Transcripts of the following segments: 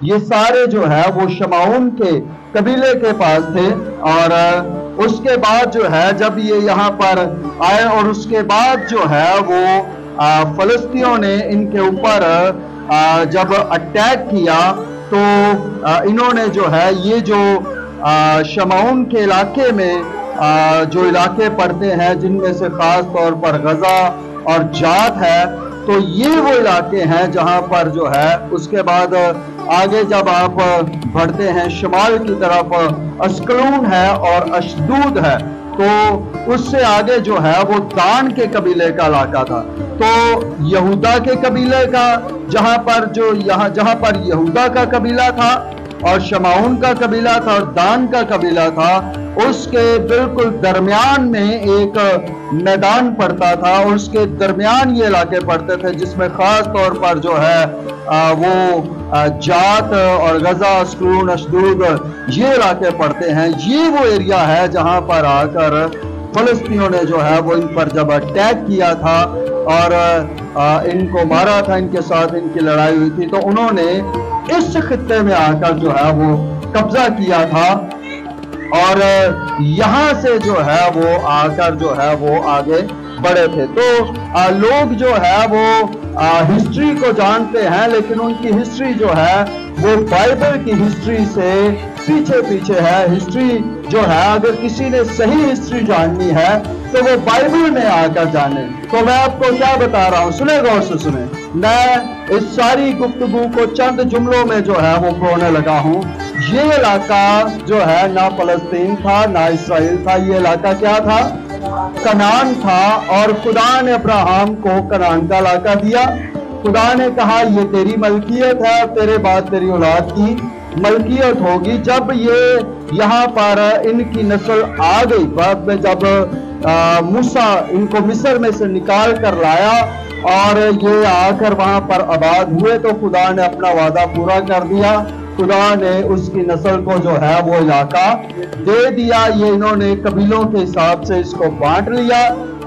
یہ سارے جو ہے وہ شمعون کے قبیلے کے پاس تھے، اور اس کے بعد جو ہے جب یہ یہاں پر آئے اور اس کے بعد جو ہے وہ فلسطینیوں نے ان کے اوپر جب اٹیک کیا تو انہوں نے جو ہے یہ جو شمعون کے علاقے میں جو علاقے پڑتے ہیں جن میں سے خاص طور پر غزہ اور جات ہے، تو یہ وہ علاقے ہیں جہاں پر جو ہے اس کے بعد آگے جب آپ بڑھتے ہیں شمال کی طرف اسکلون ہے اور اشدود ہے، تو اس سے آگے جو ہے وہ دان کے قبیلے کا علاقہ تھا۔ تو یہودا کے قبیلے کا جہاں پر یہودا کا قبیلہ تھا اور شمعون کا قبیلہ تھا اور دان کا قبیلہ تھا، اس کے بالکل درمیان میں ایک میدان پڑتا تھا اور اس کے درمیان یہ علاقے پڑتے تھے جس میں خاص طور پر جو ہے وہ جات اور غزہ، اسکلون، اشدود یہ علاقے پڑتے ہیں۔ یہ وہ ایریا ہے جہاں پر آ کر فلسطینیوں نے جو ہے وہ ان پر جب اٹیک کیا تھا اور ان کو مارا تھا، ان کے ساتھ ان کی لڑائی ہوئی تھی، تو انہوں نے اس خطے میں آ کر جو ہے وہ قبضہ کیا تھا اور یہاں سے جو ہے وہ آ کر جو ہے وہ آگے بڑے تھے۔ تو لوگ جو ہے وہ ہسٹری کو جانتے ہیں، لیکن ان کی ہسٹری جو ہے وہ بائبل کی ہسٹری سے پیچھے ہے۔ ہسٹری جو ہے اگر کسی نے صحیح ہسٹری جاننی ہے تو وہ بائبل میں آ کر جانے۔ تو میں آپ کو کیا بتا رہا ہوں، سنیں غور سے سنیں، میں اس ساری گفتگو کو چند جملوں میں جو ہے وہ پرونے لگا ہوں۔ یہ علاقہ جو ہے نہ فلسطین تھا نہ اسرائیل تھا، یہ علاقہ کیا تھا؟ کنعان تھا، اور خدا نے ابراہیم کو کنعان کا علاقہ دیا۔ خدا نے کہا یہ تیری ملکیت ہے، تیرے بعد تیری اولاد کی ملکیت ہوگی۔ جب یہ یہاں پر ان کی نسل آ گئی، بعد میں جب موسیٰ ان کو مصر میں سے نکال کر لایا اور یہ آ کر وہاں پر آباد ہوئے، تو خدا نے اپنا وعدہ پورا کر دیا۔ خدا نے اس کی نسل کو جو ہے وہ علاقہ دے دیا۔ یہ انہوں نے قبیلوں کے حساب سے اس کو بانٹ لیا،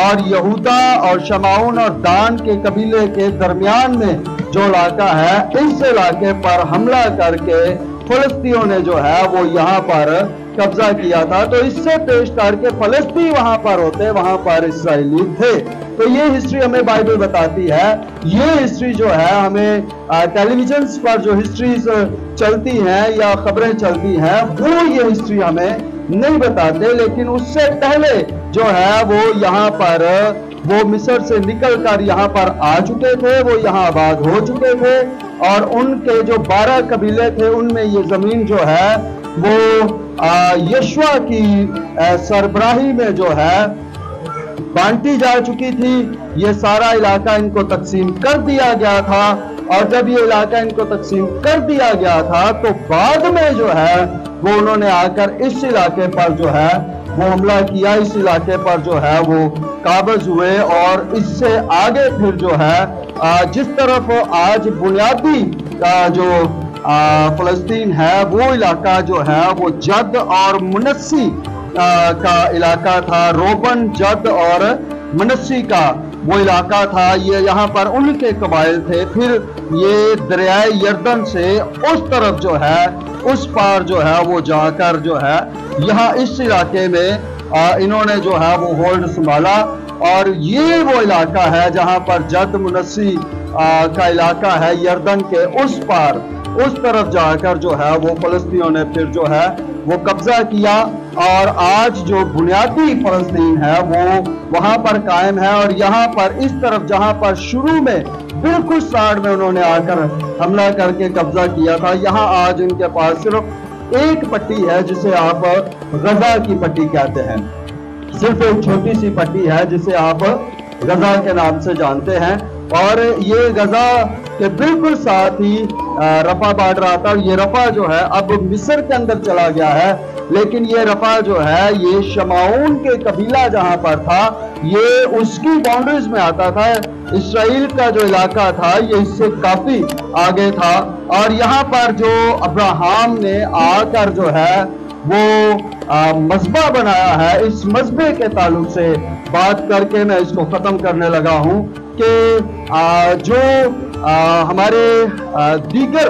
اور یہودا اور شمعون اور دان کے قبیلے کے درمیان میں جو علاقہ ہے، اس علاقے پر حملہ کر کے فلسطینیوں نے جو ہے وہ یہاں پر قبضہ کیا تھا۔ تو اس سے پیش کر کے فلسطین وہاں پر ہوتے، وہاں پر اسرائیلی تھے۔ تو یہ ہسٹری ہمیں بائبل بتاتی ہے۔ یہ ہسٹری جو ہے ہمیں ٹیلی ویژنز پر جو ہسٹریز چلتی ہیں یا خبریں چلتی ہیں، وہ یہ ہسٹری ہمیں نہیں بتاتے، لیکن اس سے پہلے جو ہے وہ یہاں پر وہ مصر سے نکل کر یہاں پر آ چکے تھے، وہ یہاں آباد ہو چکے تھے، اور ان کے جو 12 قبیلے تھے ان میں یہ زمین جو ہے وہ یشوع کی سربراہی میں جو ہے بانٹی جا چکی تھی۔ یہ سارا علاقہ ان کو تقسیم کر دیا گیا تھا، اور جب یہ علاقہ ان کو تقسیم کر دیا گیا تھا تو بعد میں جو ہے وہ انہوں نے آ کر اس علاقے پر جو ہے وہ حملہ کیا، اس علاقے پر جو ہے وہ قابض ہوئے، اور اس سے آگے پھر جو ہے جس طرف آج بنیادی جو فلسطین ہے، وہ علاقہ جو ہے وہ جد اور منسی کا علاقہ تھا۔ روبن، جد اور منسی کا وہ علاقہ تھا۔ یہ یہاں پر ان کے قبائل تھے۔ پھر یہ دریائے یردن سے اس طرف جو ہے اس پار جو ہے وہ جا کر جو ہے یہاں اس علاقے میں انہوں نے جو ہے وہ ہولڈ سنبھالا، اور یہ وہ علاقہ ہے جہاں پر جد منسی کا علاقہ ہے، یردن کے اس پار اس طرف جا کر جو ہے وہ فلسطینیوں نے پھر جو ہے وہ قبضہ کیا، اور آج جو بنیادی فلسطین ہے وہ وہاں پر قائم ہے۔ اور یہاں پر اس طرف جہاں پر شروع میں بالکل ساڑھ میں انہوں نے آ کر حملہ کر کے قبضہ کیا تھا، یہاں آج ان کے پاس صرف ایک پٹی ہے جسے آپ غزہ کی پٹی کہتے ہیں، صرف ایک چھوٹی سی پٹی ہے جسے آپ غزہ کے نام سے جانتے ہیں، اور یہ غزہ کے بالکل ساتھ ہی رفح بارڈر آتا ہے۔ یہ رفح جو ہے اب مصر کے اندر چلا گیا ہے، لیکن یہ رفح جو ہے یہ شمعون کے قبیلہ جہاں پر تھا یہ اس کی باؤنڈریز میں آتا تھا۔ اسرائیل کا جو علاقہ تھا یہ اس سے کافی آگے تھا، اور یہاں پر جو ابراہیم نے آ کر جو ہے وہ مذبح بنایا ہے، اس مذبح کے تعلق سے بات کر کے میں اس کو ختم کرنے لگا ہوں کہ جو ہمارے دیگر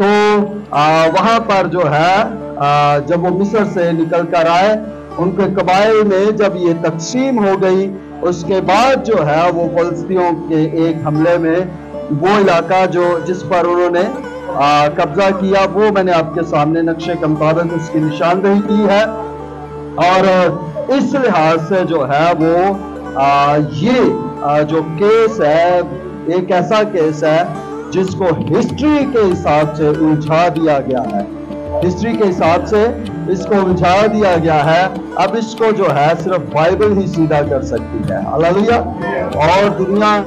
تو وہاں پر جو ہے جب وہ مصر سے نکل کر آئے، ان کے قبائل میں جب یہ تقسیم ہو گئی، اس کے بعد جو ہے وہ فلسطینیوں کے ایک حملے میں وہ علاقہ جس پر انہوں نے قبضہ کیا، وہ میں نے آپ کے سامنے نقشے کے مطابق اس کی نشاندہی کی ہے۔ اور اس لحاظ سے جو ہے وہ یہ جو کیس ہے، ایک ایسا کیس ہے جس کو ہسٹری کے حساب سے الجھا دیا گیا ہے، ہسٹری کے حساب سے اس کو الجھا دیا گیا ہے۔ اب اس کو جو ہے صرف بائبل ہی سیدھا کر سکتی ہے۔ ہاللیلویا۔ اور دنیا